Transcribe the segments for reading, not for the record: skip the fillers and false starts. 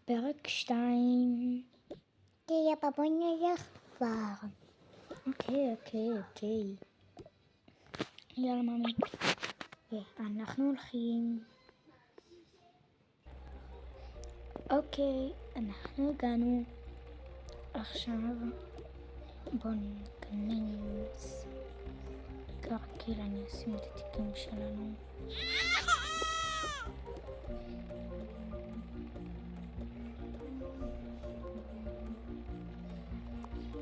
פרק 2. יאללה, בואי נלך כבר. אוקיי. יאללה ממי. אנחנו הולכים. אוקיי, אנחנו הגענו. עכשיו בואו ניכנס. כרגיל אני אשים את התיקים שלנו.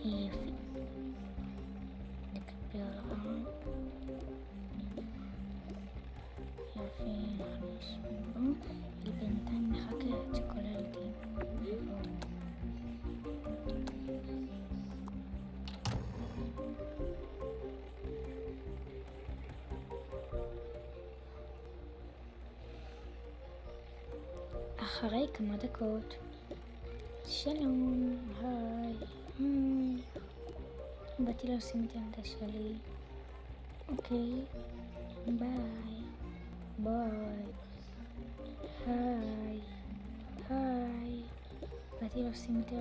יופי. נקבל רע. יופי, נכנס בו. ובינתיים נחכה עד שכל הילדים יבואו. אחרי כמה דקות. שלום, היי. באתי לשים את הילדה שלי. אוקיי, ביי. היי. באתי לשים את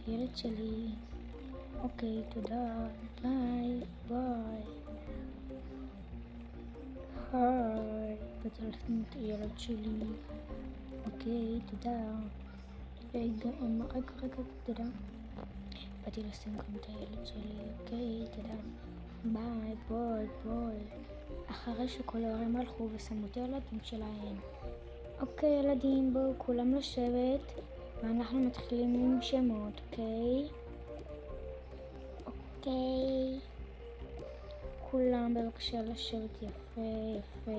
הילד שלי. אוקיי, תודה. ביי. היי. באתי לשים את הילד שלי. אוקיי, תודה. רגע, תודה. באתי לשים גם את הילד שלי. אוקיי, תודה. ביי. אחרי שכל ההורים הלכו ושמו את הילדים שלהם. אוקיי, ילדים, בואו כולם לשבת, ואנחנו מתחילים עם שמות, אוקיי. כולם בבקשה לשבת יפה.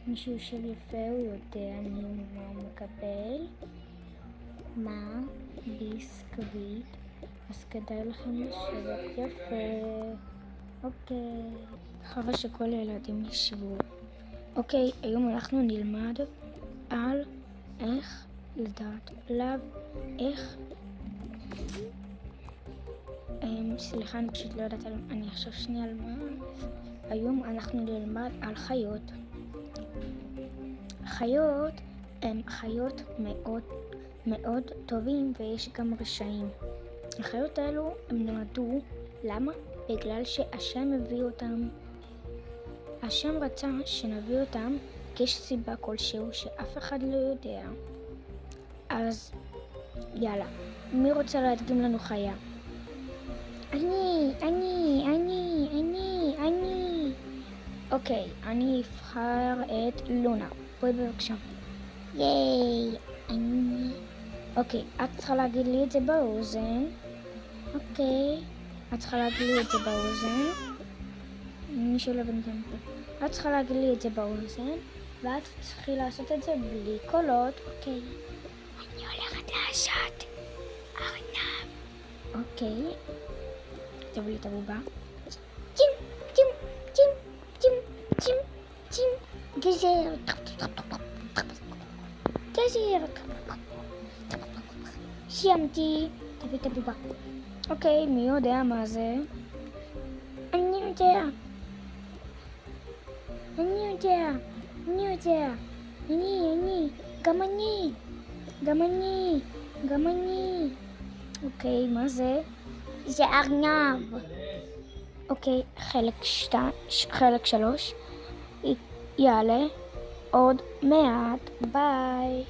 מישהו יושב יפה, הוא יודע מה הוא מקבל. מה? ביסקוויט. אז כדאי לכם לשבת יפה. אוקיי. אחרי שכל הילדים ישבו. אוקיי, היום אנחנו נלמד על איך לדעת עליו, סליחה, אני פשוט לא יודעת אני עכשיו שנייה על מה. היום אנחנו נלמד על חיות. חיות הם חיות מאוד טובים, ויש גם רשעים. החיות האלו הם נולדו. למה? בגלל שהשם הביא אותם. השם רצה שנביא אותם, כי יש סיבה כלשהו שאף אחד לא יודע. אז יאללה, מי רוצה להדגים לנו חיה? אני. אוקיי, אני אבחר את לונה. בואי בבקשה. ייי, אני. אוקיי, את צריכה להגיד לי את זה באוזן. אוקיי, את צריכה להגיד לי את זה באוזן. מישהו לא בינתיים פה. את צריכה להגיד לי את זה באוזן, ואת צריכה לעשות את זה בלי קולות. אוקיי. אני הולכת לעשות ארנב. אוקיי. תביא לי את הבובה. צ'ים. גזר. סיימתי. תביא את הבובה. אוקיי, מי יודע מה זה? אני יודע. אני. גם אני. אוקיי, מה זה? זה ארנב. אוקיי, חלק 3 יעלה עוד מעט. ביי.